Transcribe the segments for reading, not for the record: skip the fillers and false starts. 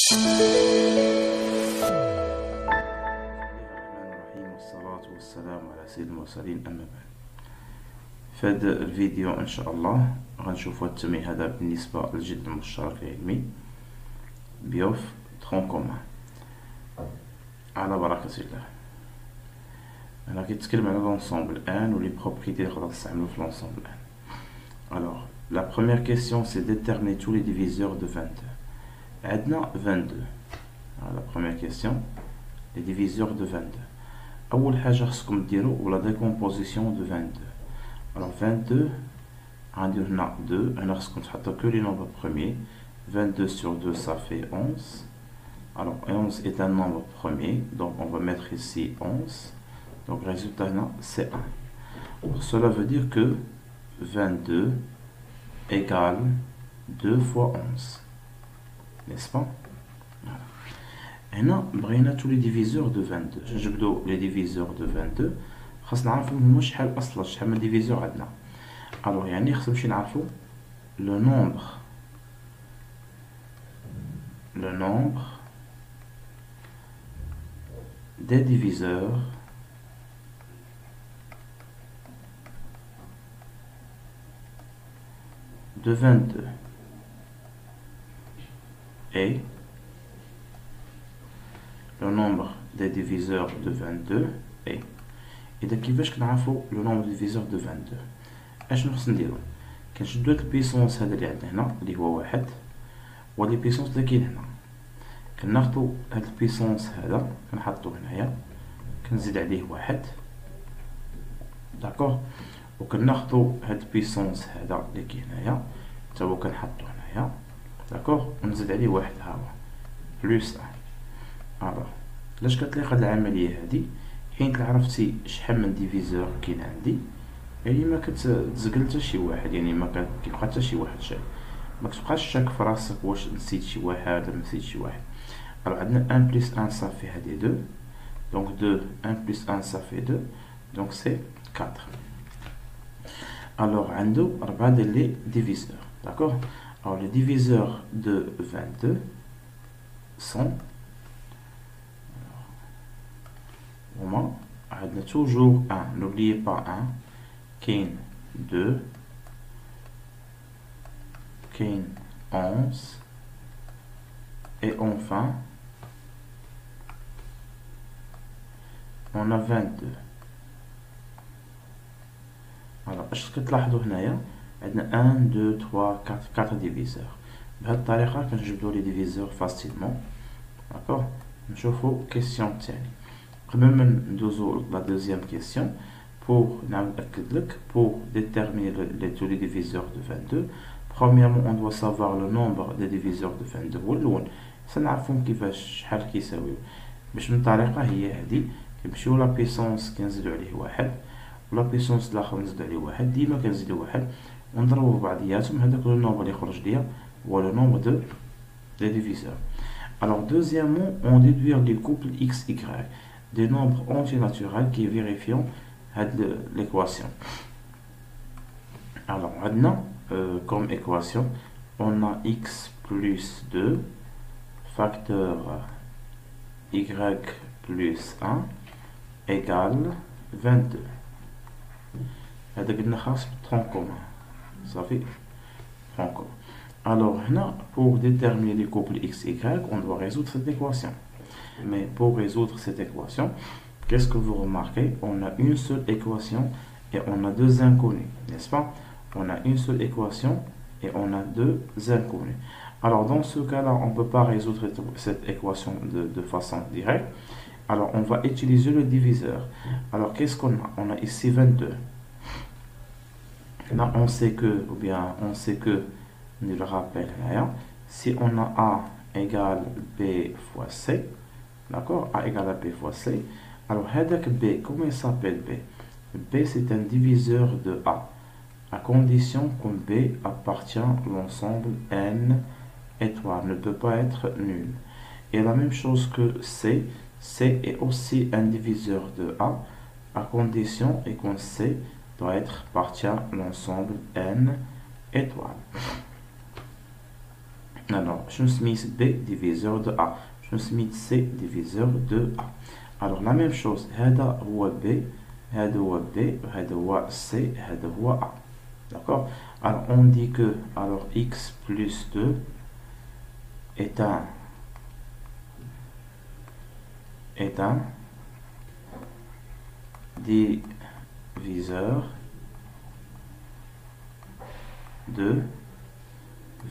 والصلاة والسلام على سيد المرسلين. أما بعد، في هذا الفيديو إن شاء الله غنشوفوا التمرين هذا بالنسبة للجذر المشترك العلمي بيوف ترون كومان على بركة الله. أنا كيتكلم على l'ensemble N ou les propriétés اللي نقدر نستعملو في l'ensemble N. Alors, la première question c'est déterminer tous les diviseurs de 22. عندنا 22. Alors, la première question, les diviseurs de 22. أول حاجة خصكم ديرو la décomposition de 22. Alors 22 غندير هنا 2. هنا خصكم تحطو que les nombres premiers. 22 sur 2 ça fait 11. Alors 11 est un nombre premier, donc on va mettre ici 11. Donc le résultat là c'est 1. Alors, cela veut dire que 22 égale 2 fois 11. N'est-ce pas? Voilà. هنا بغينا tous les diviseurs de 22. نجبدو les diviseurs de 22. خاصنا نعرفو هما شحال أصلا شحال من diviseur عندنا. alors يعني خصنا نمشي نعرفو le nombre des diviseurs de 22 et le nombre des diviseurs de 22 et إذا كيفاش كنعرفو le nombre des diviseurs de 22. اشنو خصنا نديرو؟ كنشدو هاد البيسونس هذا اللي عندنا هنا اللي هو واحد و لي بيسونس اللي كاين هنا، كناخدو هاد البيسونس هذا كنحطو هنايا كنزيد عليه واحد داكوغ، و كناخدو هاد البيسونس هذا اللي كاين هنايا تا هو كنحطو هنايا داكوغ ونزيد عليه واحد ها هو بلوس 1. الوغ علاش كتليق هاد العملية هادي؟ حين عرفتي شحال من ديفيزور كاين عندي يعني ما كتزقل حتى شي واحد، يعني ما كيبقى حتى شي واحد شاك، ما كتبقاش شاك في راسك واش نسيت شي واحد ولا نسيت شي واحد. alors عندنا 1 plus 1 ça fait هادي 2 donc 2 1 plus 1 ça fait 2 donc c'est 4. alors عندو 4 ديال لي ديفيزور d'accord. alors les diviseurs de 22 sont هما عندنا toujours 1 n'oubliez pas 1 كاين 2 كاين 11 et enfin on a 22. alors اش كتلاحظوا هنايا عندنا 1 2 3 4 ديفيزور. بهاد الطريقه كنجبدوا لي ديفيزور فاسيلمون داكوغ. نشوفوا كيسيون تاني قبل ما ندوزو لا دوزيام كيسيون. pour نأكد لك pour déterminer tous les diviseurs de 22. premièrement on doit savoir le nombre des diviseurs de 22 هو الاول سنعرفهم كيفاش شحال كيساويو. باش من طريقه هي هذه كنمشيو لا بيسونس كنزيدو عليه واحد ولا بيسونس الاخر نزيدو عليه واحد، ديما كنزيدو واحد ونضربو في بعضياتهم. هذاك لو نومبر اللي يخرج ليا هو لو نومبر دو دي ديفيزور. alors deuxièmement on déduire les couples x y des nombres entiers naturels qui vérifient l'équation. alors maintenant comme équation on a x plus 2 facteur y plus 1 égale 22. هذا قلنا خاص بالترون كومان صافي ترون كومان. alors هنا pour déterminer les couples x y on doit résoudre cette équation. mais pour résoudre cette équation, qu'est-ce que vous remarquez? on a une seule équation et on a deux inconnus, n'est-ce pas? on a une seule équation et on a deux inconnus. alors dans ce cas-là on ne peut pas résoudre cette équation de façon directe. alors on va utiliser le diviseur. alors qu'est-ce qu'on a? on a ici 22. là on sait que on le rappelle là, si on a a égale b fois c, d'accord, a égale à b fois c. alors هذاك b comment il s'appelle? b c'est un diviseur de a à condition que b appartient à l'ensemble n étoile, ne peut pas être nul. et la même chose que c est aussi un diviseur de a à condition et qu'on c doit être appartient à l'ensemble n étoile. Alors, je me B diviseur de A. Je me C diviseur de A. Alors, la même chose. هذا هو B, هذا هو B, هذا هو C, هذا هو A. D'accord? Alors, on dit que alors x plus 2 est un diviseur de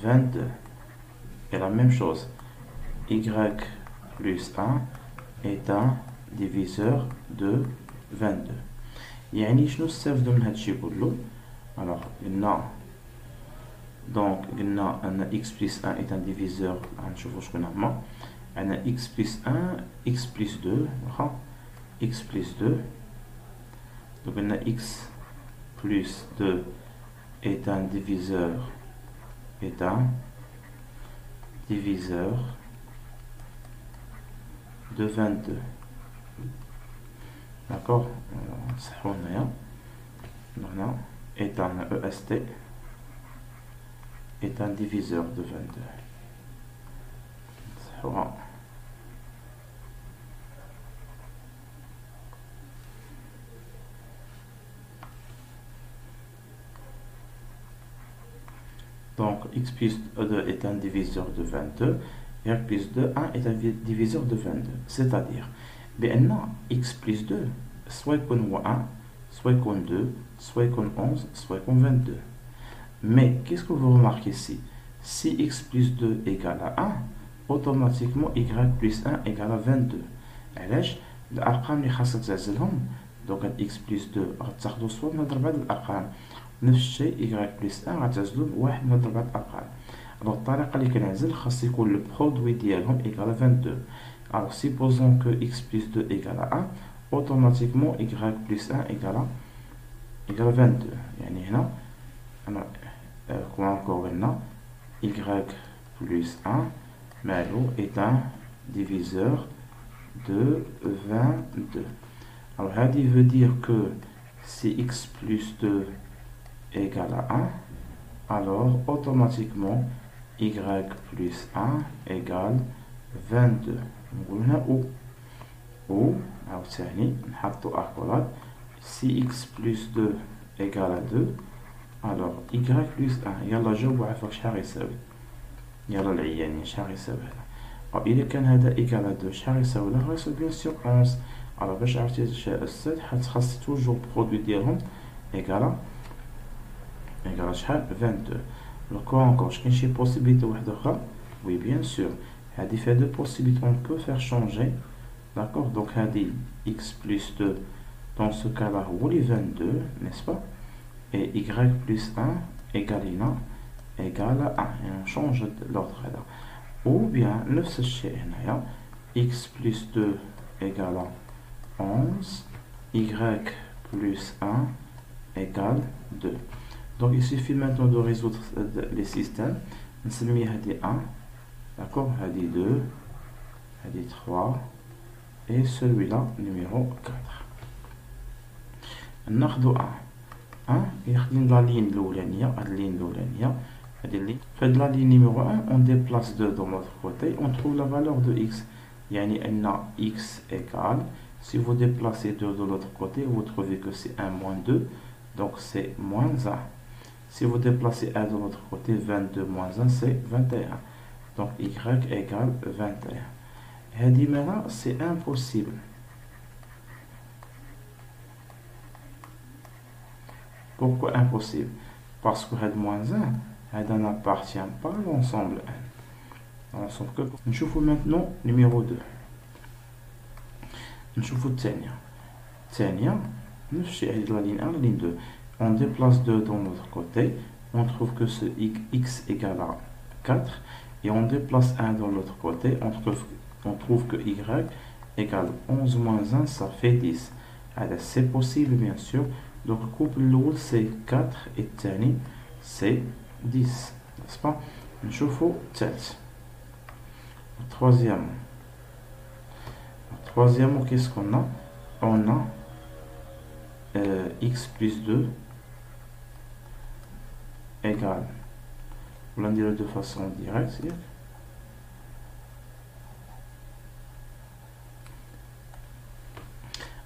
22. Et la même chose, y plus 1 est un diviseur de 22. يعني شنو نستافدو من هادشي كله؟ alors قلنا donc قلنا أن x plus 1 est un diviseur. غنشوفو شكون هما. عندنا x plus 1 x plus 2 واخا x plus 2. donc قلنا x plus 2 est un diviseur de 22. D'accord? نصحو هنايا هنا est un EST est un diviseur de 22. نصحوها. Donc x plus 2 est un diviseur de 22, y plus 2, 1 est un diviseur de 22. C'est-à-dire, بأن x plus 2 soit يكون هو 1, soit يكون 2, soit يكون 11, soit يكون 22. Mais qu'est-ce que vous remarquez ici? Si x plus 2 égale à 1, automatiquement y plus 1 égale à 22. علاش؟ الأرقام اللي خاصك تعزلهم دوك x plus 2 غتاخدو صوت نضرب هاد الأرقام. نفس الشيء y plus 1 غتعزلو بواحد من ضربات الأرقام. alors الطريقة اللي كنعزل خاص يكون البرودوي ديالهم égal à 22. alors supposons que x plus 2 égale à 1, automatiquement y plus 1 égale à 22. يعني هنا أنا كما encore قلنا y plus 1 مالو est un diviseur de 22. alors هذه veut dire que si x plus 2 égale à 1, alors automatiquement y plus 1 égale 22. نقول هنا ou عاوتاني نحطو accolade. si x plus 2 égale à 2, alors y plus 1. يلا جاوبوا عافاك شحال غيساوي. يلا العيانين شحال غيساوي هذا. أو إذا كان هذا égale à 2 شحال غيساوي له؟ غيساوي بيان سور 11. alors باش عرفتي الشيء السد خاص توجور برودوي ديالهم égale شحال 22. alors quoi encore كاين شي possibilité واحدة أخرى؟ oui bien sûr. هذه fait deux possibilités, on peut faire changer. D'accord? donc هذه x plus 2 dans ce cas là هو لي 22 n'est-ce pas? et y plus 1 égale à 1 et on change l'ordre là. ou bien نفس الشيء هنايا x plus 2 égale à 11, y plus 1 égale 2. donc il suffit maintenant de résoudre les systèmes. نسمي هذه 1, d'accord, هذه 2, هذه 3 et celui-là numéro 4. ناخذ 1 يخدم لا لين الاولانيه. هاد اللين الاولانيه هذه اللين فهاد لا لين numéro 1 on déplace 2 dans l'autre côté, on trouve la valeur de x. يعني ان x égale, si vous déplacez 2 de l'autre côté vous trouvez que c'est 1 moins 2, donc c'est moins 1. si vous déplacez 1 de l'autre côté, 22 moins 1 c'est 21. donc y égale 21. هذه maintenant c'est impossible. Pourquoi impossible? Parce que هاد moins 1 هذا n'appartient pas à l'ensemble 1. l'ensemble que نشوفوا maintenant numéro 2. نشوفوا الثانية نفس الشيء. هذه لا لين 1 لا لين 2 on déplace 2 dans l'autre côté, on trouve que ce x égale à 4 et on déplace 1 dans l'autre côté, on trouve que y égale 11 moins 1 ça fait 10. alors c'est possible bien sûr. donc le couple l'eau c'est 4 et الثاني c'est 10, n'est-ce pas? نشوفوا الثالث. troisième qu'est-ce qu'on a? on a x plus 2 égale On va dire de façon directe.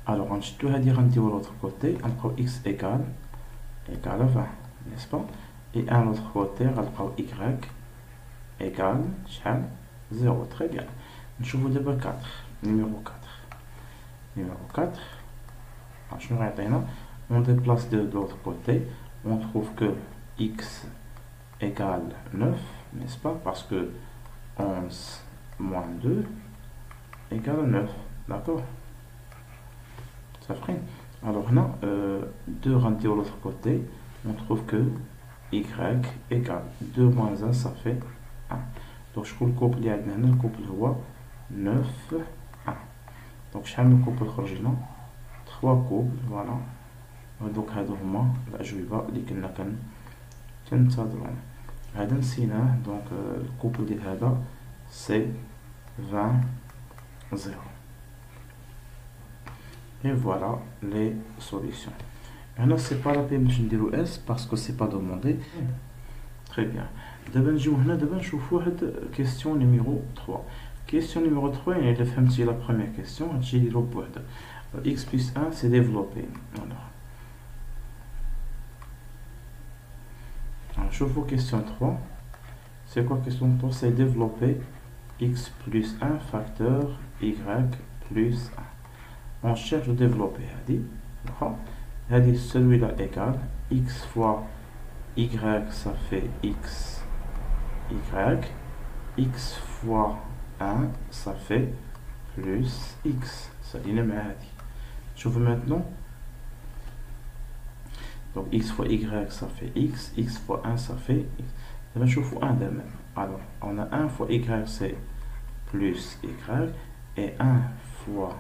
Alors, on va dire de l'autre côté, on x égale 20, n'est-ce pas? Et à l'autre côté, on y égale 0. Très bien. Je vous d'abord 4. Numéro 4. Numéro 4. On déplace de l'autre côté. On trouve que x égale 9, n'est-ce pas? Parce que 11 moins 2 égale 9. D'accord? Ça ferait. Alors, on a 2 rentrés de l'autre côté. On trouve que y égale 2 moins 1, ça fait 1. Donc, je coupe le couple, le couple voit 9, 1. Donc, je vais le couple original. 3 couples, voilà. Donc, هذا هما الأجوبة اللي كنا كننتظرهم. هذا نسيناه. Donc, الكوبل ديال هذا سي 20 0. Et voilà les solutions. Maintenant, c'est pas la peine de dire S parce que c'est pas demandé. Très bien. D'abord, question numéro 3. Question numéro 3, il est la première question. X plus 1, c'est développé. Alors, je vous question 3. C'est quoi question 3? C'est développer x plus 1 facteur y plus 1. On cherche à développer. Celui-là égale x fois y, ça fait x y. X fois 1, ça fait plus x. Ça dit le je veux maintenant. Donc x fois y, ça fait x. X fois 1, ça fait x. Je fais 1 de même. Alors, on a 1 fois y, c'est plus y. Et 1 fois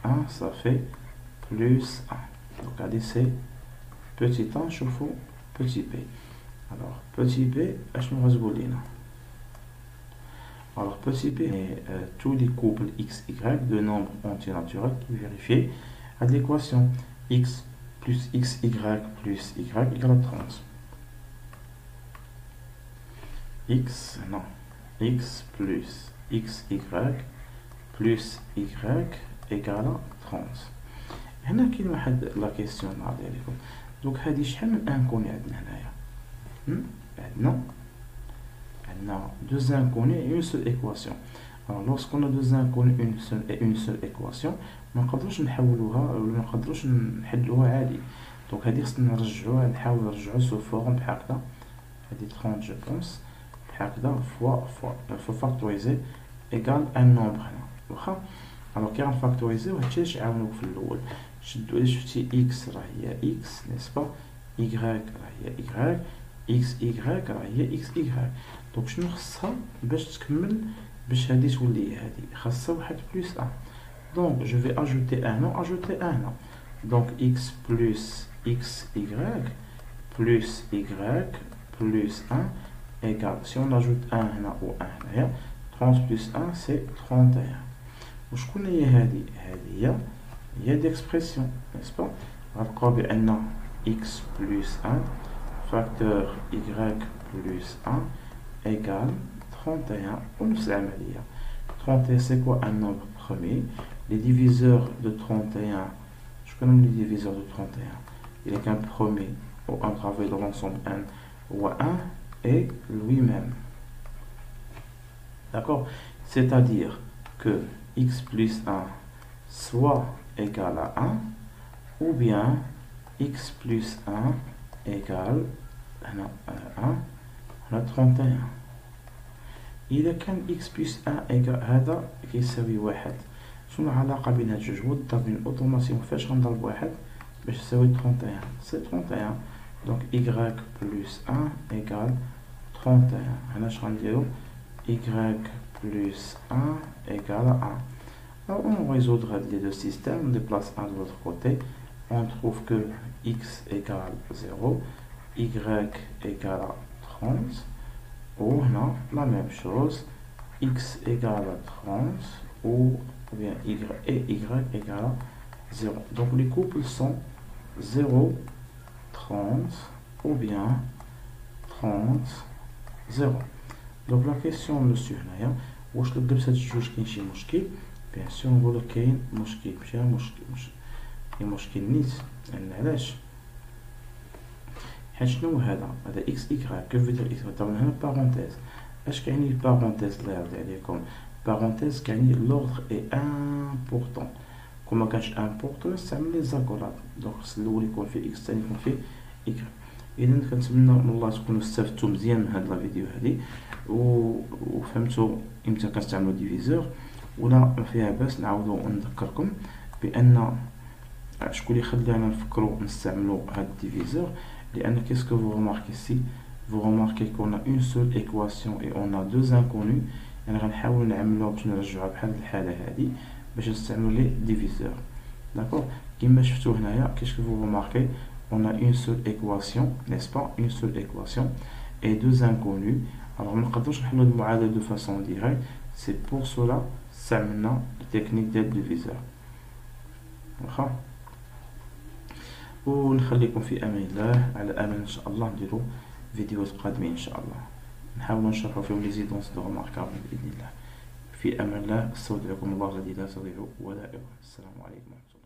1, ça fait plus 1. Donc, regardez, c'est petit 1, je fais petit b. Alors, petit b, je me rasgoule. Alors, petit b, tous les couples x, y de nombres entiers naturels qui vérifient à l'équation x plus xy plus y égale 30. X plus xy plus y égale 30. هنا كاين واحد لا كيسيون نعطي لكم. دوك هادي شحال من انكوني عندنا هنايا؟ عندنا deux inconnus et une seule équation. Alors lorsqu'on a deux inconnus et une seule équation, ما نقدروش نحولوها ولا ما نقدروش نحلوها عادي. دونك هادي خصنا نرجعوها، نحاول نرجعو سو فورم بحال هادي 30 جو بونس بحال faut factoriser égale un nombre هنا واخا. alors كي غنفاكتوريزي وهادشي اللي عاونوك في الاول. شفتي x راه هي x n'est-ce pas, y راه هي y, xy راه هي xy. دونك شنو خصها باش تكمل باش هادي تولي هادي؟ خاصها واحد بلس 1. donc je vais ajouter un nom, donc x plus xy plus y plus 1 égale, si on ajoute 1 هنا و 1 هنايا, 30 plus 1 c'est 31. وشكون هي هادي؟ هادي هي d'expression, n'est-ce pas. غنلقاو بأن x plus 1 facteur y plus 1 égale 31. ونفس العملية. 31 c'est quoi? Un nombre premier. Les diviseurs de 31, je connais les diviseurs de 31. Il n'y a qu'un premier ou un travail dans l'ensemble 1 ou 1 et lui-même. D'accord? C'est-à-dire que x plus 1 soit égal à 1 ou bien x plus 1 égale 1 31. إذا كان x plus 1 égale هذا كيساوي 1. شنو العلاقة بين هاد جوج؟ هو الضرب من الأوتوماسيون. فاش غنضرب واحد باش يساوي 31؟ سي 31. دونك y plus 1 égale 31. هنا اش غنديرو؟ y plus 1 égale 1. Alors on résoudre les deux systèmes, on déplace un de l'autre côté, on trouve que x égale 0, y égale à 30, ou on a la même chose, x égale à 30, ou bien y égale à 0. Donc les couples sont 0, 30, ou bien 30, 0. دونك لا كيسيون مسيو هنايا واش لو قلبت هاد الجوج كاين شي مشكل، بيان سور نقولك كاين مشكل، ماشي مشكل كاين مشكل نيت. لأن علاش؟ حيت شنو هذا اكس إيكغيك كيف فيدير اكس من هنا بارونتيز. اش كيعني بارونتيز الله يرضي عليكم؟ بارونتيز كيعني لوردر اي امبورطون، كون مكانش امبورطون نستعمل لي زاكولات، دونك خص الاول يكون فيه اكس الثاني يكون فيه إيكغيك. اذا كنتمنى من الله تكونوا استفدتوا مزيان من هاد لا فيديو هادي وفهمتوا امتى كنستعملوا ديفيزور، ولا ما فيها باس نعاودو نذكركم بان شكون اللي خلانا نفكروا نستعملوا هاد الديفيزور. لان كيسكو فو remarquez ici, vous remarquez qu'on a une seule équation et on a deux inconnus. يعني غنحاول نعملوها باش نرجعوها بحال الحاله هادي باش نستعملوا لي ديفيزور. داكور كيما شفتوا هنايا كيسكو فو remarquez on a une seule équation, n'est-ce pas, une seule équation et deux inconnus. alors ما نقدروش نحلوا المعادله دو فاسون ديريكت، سي بور سولا استعملنا التكنيك ديال الديفيزور. واخا ونخليكم في امان الله، على امل ان شاء الله نديرو فيديوهات قادمين ان شاء الله نحاولوا نشرحوا فيهم لي زيدونس دو ريماركابل باذن الله. في امان الله، استودعكم الله الذي لا تضيع ودائعه. السلام عليكم ورحمه الله.